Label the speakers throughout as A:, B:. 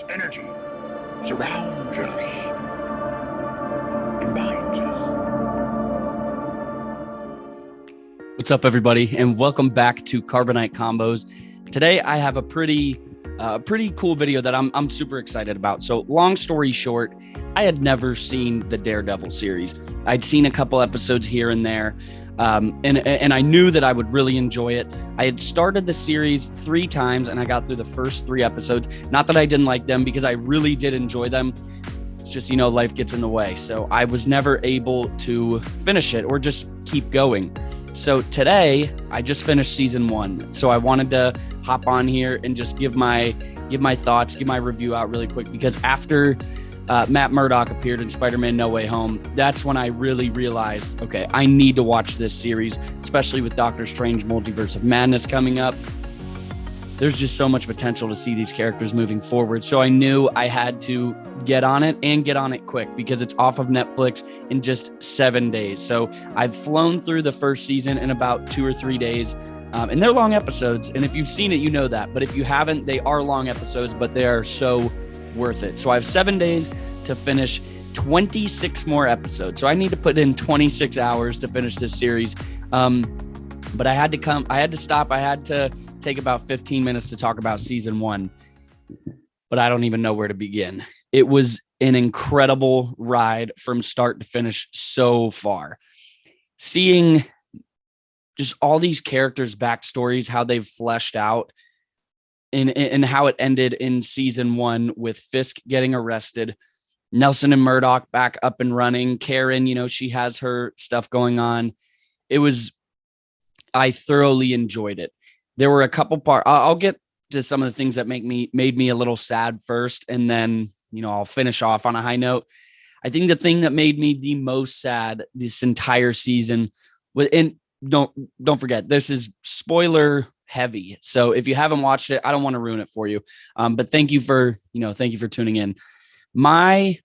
A: energy surrounds us and binds us.
B: What's up, everybody, and welcome back to Carbonite Convos. Today, I have a pretty cool video that I'm super excited about. So, long story short, I had never seen the Daredevil series. I'd seen a couple episodes here and there, and I knew that I would really enjoy it. I had started the series 3 times, and I got through the first 3 episodes. Not that I didn't like them, because I really did enjoy them. It's just, life gets in the way. So I was never able to finish it or just keep going. So today I just finished season 1. So I wanted to hop on here and just give my thoughts, give my review out really quick, because after Matt Murdock appeared in Spider-Man No Way Home, that's when I really realized, okay, I need to watch this series, especially with Doctor Strange Multiverse of Madness coming up. There's just so much potential to see these characters moving forward. So I knew I had to get on it and get on it quick, because it's off of Netflix in just 7 days. So I've flown through the first season in about 2 or 3 days. And they're long episodes. And if you've seen it, you know that. But if you haven't, they are long episodes, but they are so worth it. So I have 7 days to finish 26 more episodes. So I need to put in 26 hours to finish this series. But I had to stop. I had to take about 15 minutes to talk about season 1, but I don't even know where to begin. It was an incredible ride from start to finish so far. Seeing just all these characters' backstories, how they've fleshed out, and how it ended in season 1 with Fisk getting arrested, Nelson and Murdock back up and running. Karen, she has her stuff going on. I thoroughly enjoyed it. There were a couple parts. I'll get to some of the things that made me a little sad first, and then, I'll finish off on a high note. I think the thing that made me the most sad this entire season was, and don't forget, this is spoiler heavy. So if you haven't watched it, I don't want to ruin it for you. But thank you for tuning in. My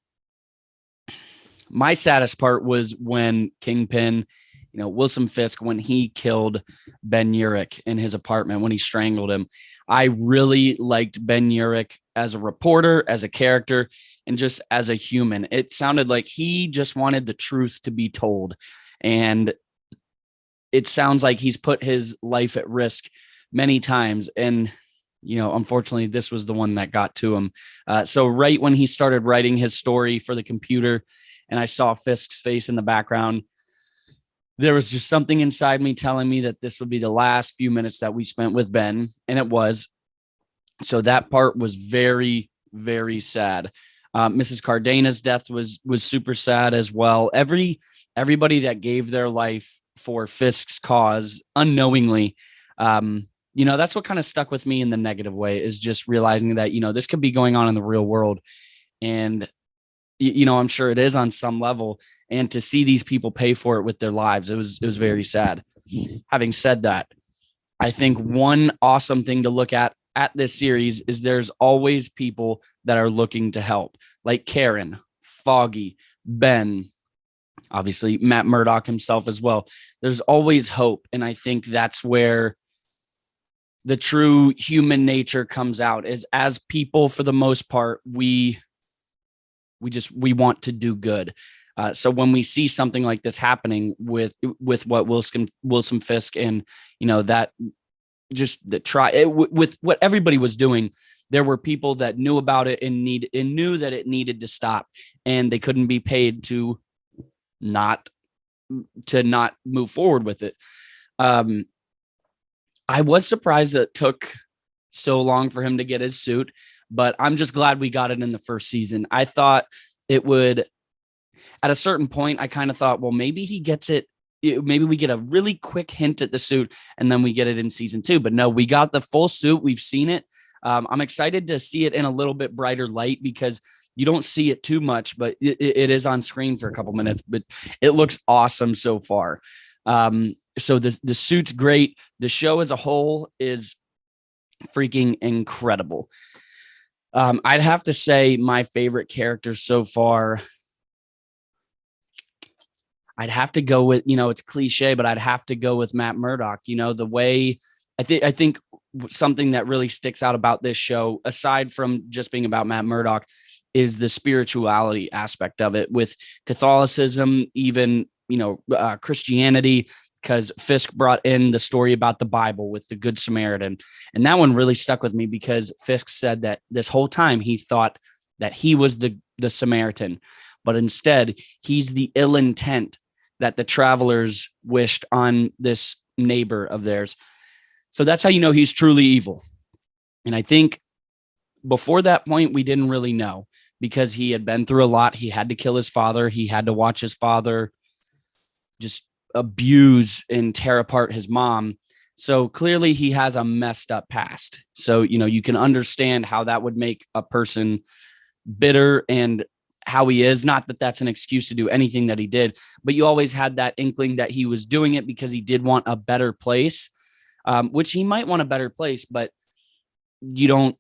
B: saddest part was when Kingpin, Wilson Fisk, when he killed Ben Urich in his apartment, when he strangled him. I really liked Ben Urich as a reporter, as a character, and just as a human. It sounded like he just wanted the truth to be told. And it sounds like he's put his life at risk many times. And, unfortunately, this was the one that got to him. So right when he started writing his story for the computer, and I saw Fisk's face in the background, there was just something inside me telling me that this would be the last few minutes that we spent with Ben, and it was. So that part was very, very sad. Mrs. Cardena's death was super sad as well. Everybody that gave their life for Fisk's cause unknowingly, that's what kind of stuck with me in the negative way, is just realizing that, this could be going on in the real world. And I'm sure it is on some level, and to see these people pay for it with their lives, it was very sad. Having said that, I think one awesome thing to look at this series is there's always people that are looking to help, like Karen, Foggy, Ben, obviously Matt Murdock himself as well. There's always hope, and I think that's where the true human nature comes out, is as people, for the most part, we want to do good. So when we see something like this happening with what Wilson Fisk, and that just with what everybody was doing, there were people that knew about it and knew that it needed to stop, and they couldn't be paid to not move forward with it. I was surprised that it took so long for him to get his suit, but I'm just glad we got it in the first season. I thought it would, at a certain point, I kind of thought, well, maybe he gets it. Maybe we get a really quick hint at the suit, and then we get it in season 2. But no, we got the full suit. We've seen it. I'm excited to see it in a little bit brighter light, because you don't see it too much, but it is on screen for a couple minutes, but it looks awesome so far. So the suit's great. The show as a whole is freaking incredible. I'd have to say my favorite character so far, I'd have to go with, it's cliche, but I'd have to go with Matt Murdock. The way I think something that really sticks out about this show, aside from just being about Matt Murdock, is the spirituality aspect of it, with Catholicism, even, Christianity, because Fisk brought in the story about the Bible with the Good Samaritan. And that one really stuck with me, because Fisk said that this whole time he thought that he was the Samaritan, but instead he's the ill intent that the travelers wished on this neighbor of theirs. So that's how you know he's truly evil. And I think before that point, we didn't really know, because he had been through a lot. He had to kill his father. He had to watch his father just abuse and tear apart his mom. So clearly he has a messed up past. So, you can understand how that would make a person bitter and how he is. Not that that's an excuse to do anything that he did, but you always had that inkling that he was doing it because he did want a better place, which he might want a better place, but we don't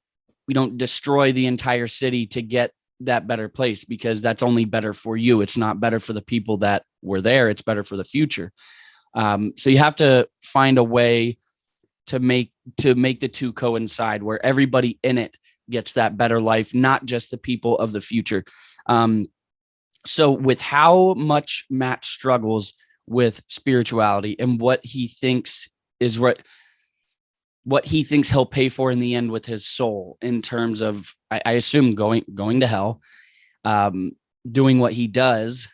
B: destroy the entire city to get that better place, because that's only better for you. It's not better for the people that were there. It's better for the future. So you have to find a way to make the two coincide, where everybody in it gets that better life, not just the people of the future. So with how much Matt struggles with spirituality and what he thinks is what he thinks he'll pay for in the end with his soul, in terms of, I assume, going to hell, doing what he does,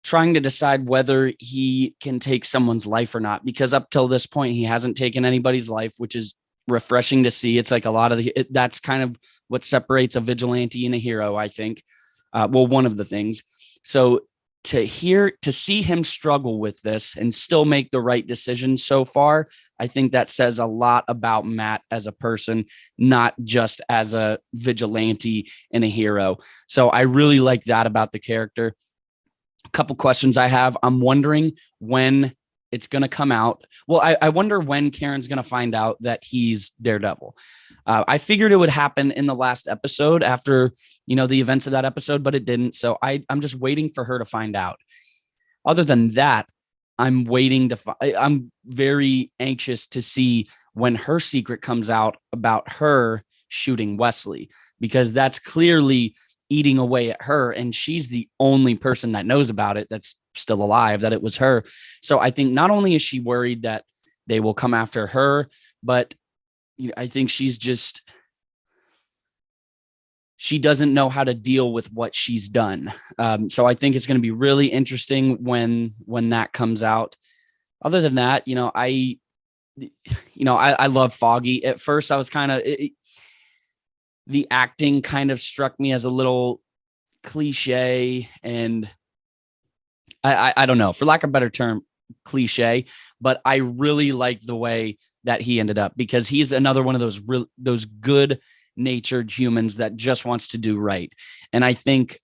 B: trying to decide whether he can take someone's life or not, because up till this point, he hasn't taken anybody's life, which is refreshing to see. It's like a lot of that's kind of what separates a vigilante and a hero, I think. One of the things. So to see him struggle with this and still make the right decision so far, I think that says a lot about Matt as a person, not just as a vigilante and a hero. So I really like that about the character. A couple questions I have. I'm wondering when it's going to come out. Well, I wonder when Karen's going to find out that he's Daredevil. I figured it would happen in the last episode after, the events of that episode, but it didn't. So I'm just waiting for her to find out. Other than that, I'm very anxious to see when her secret comes out about her shooting Wesley, because that's clearly eating away at her. And she's the only person that knows about it that's still alive, that it was her. So I think not only is she worried that they will come after her, but I think she doesn't know how to deal with what she's done. So I think it's going to be really interesting when that comes out. Other than that, I love Foggy. At first I was kind of, the acting kind of struck me as a little cliche, and I don't know, for lack of a better term, cliche, but I really like the way that he ended up, because he's another one of those good natured humans that just wants to do right. And I think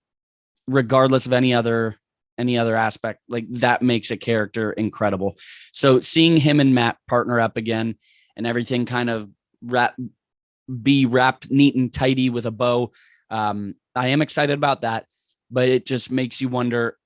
B: regardless of any other aspect, like, that makes a character incredible. So seeing him and Matt partner up again and everything kind of be wrapped neat and tidy with a bow, I am excited about that, but it just makes you wonder,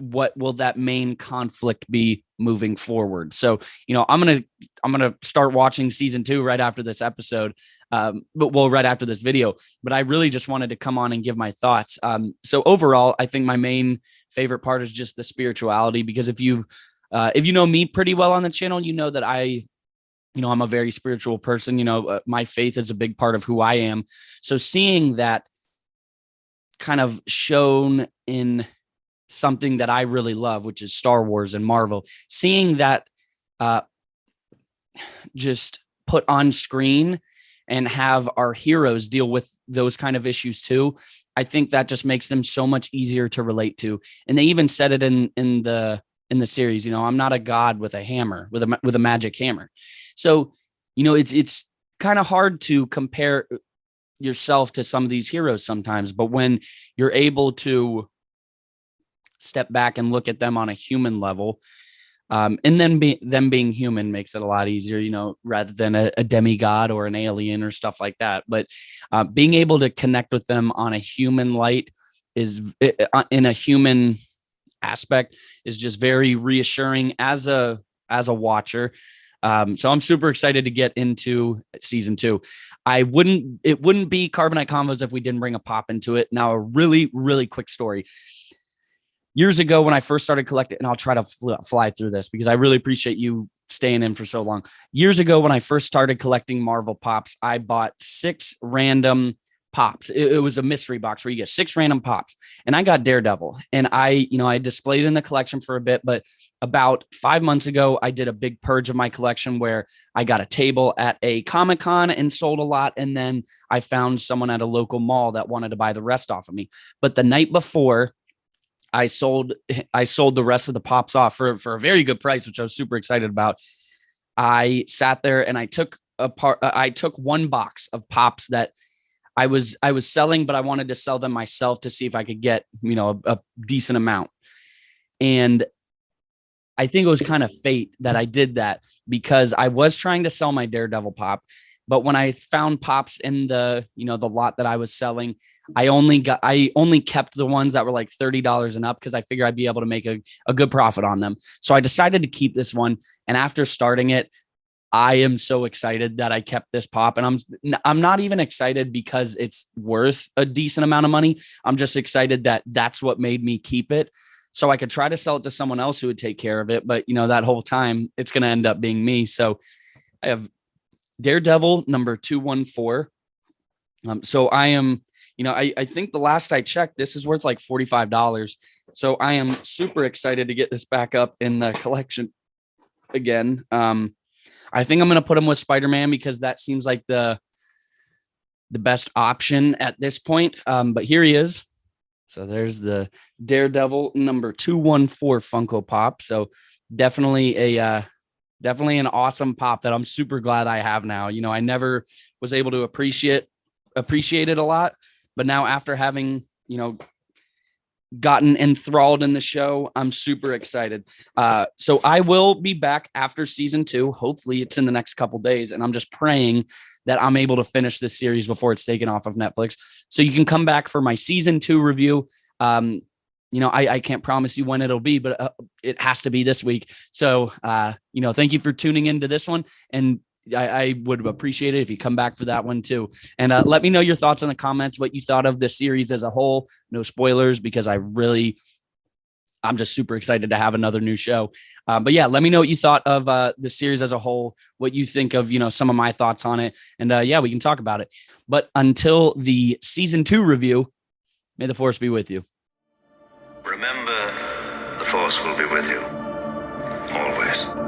B: what will that main conflict be moving forward? So, I'm going to start watching season 2 right after this episode, right after this video, but I really just wanted to come on and give my thoughts. So overall, I think my main favorite part is just the spirituality, because if you know me pretty well on the channel, you know that I'm a very spiritual person. My faith is a big part of who I am. So seeing that kind of shown in something that I really love, which is Star Wars and Marvel, seeing that just put on screen and have our heroes deal with those kind of issues too, I think that just makes them so much easier to relate to. And they even said it in the series, I'm not a god with a hammer, with a magic hammer. So, it's kind of hard to compare yourself to some of these heroes sometimes, but when you're able to step back and look at them on a human level, and then them being human makes it a lot easier, rather than a demigod or an alien or stuff like that. But being able to connect with them on a human light in a human aspect is just very reassuring as a watcher. So I'm super excited to get into season 2. It wouldn't be Carbonite Convos if we didn't bring a pop into it. Now, a really, really quick story. Years ago, when I first started collecting, and I'll try to fly through this because I really appreciate you staying in for so long. Years ago, when I first started collecting Marvel pops, I bought 6 random pops. It was a mystery box where you get 6 random pops, and I got Daredevil, and I displayed it in the collection for a bit, but about 5 months ago, I did a big purge of my collection where I got a table at a Comic-Con and sold a lot. And then I found someone at a local mall that wanted to buy the rest off of me. But the night before, I sold the rest of the pops off for a very good price, which I was super excited about. I sat there and I took one box of pops that I was selling, but I wanted to sell them myself to see if I could get, a decent amount. And I think it was kind of fate that I did that, because I was trying to sell my Daredevil pop, but when I found pops in the lot that I was selling, I only kept the ones that were like $30 and up, because I figured I'd be able to make a good profit on them. So I decided to keep this one. And after starting it, I am so excited that I kept this pop, and I'm not even excited because it's worth a decent amount of money. I'm just excited that that's what made me keep it, so I could try to sell it to someone else who would take care of it. But that whole time it's going to end up being me. So I have Daredevil number 214. So I am, I think the last I checked, this is worth like $45. So I am super excited to get this back up in the collection again. I think I'm going to put him with Spider-Man because that seems like the best option at this point. But here he is. So there's the Daredevil number 214 Funko Pop. So definitely an awesome pop that I'm super glad I have now. I never was able to appreciate it a lot, but now after having, gotten enthralled in the show, I'm super excited. So I will be back after season 2. Hopefully it's in the next couple days, and I'm just praying that I'm able to finish this series before it's taken off of Netflix. So you can come back for my season 2 review. I can't promise you when it'll be, but it has to be this week. So, thank you for tuning into this one. And I would appreciate it if you come back for that one too. And let me know your thoughts in the comments, what you thought of the series as a whole. No spoilers, because I'm just super excited to have another new show. But yeah, let me know what you thought of the series as a whole, what you think of, some of my thoughts on it. And we can talk about it. But until the season 2 review, may the force be with you.
C: Remember, the force will be with you. Always.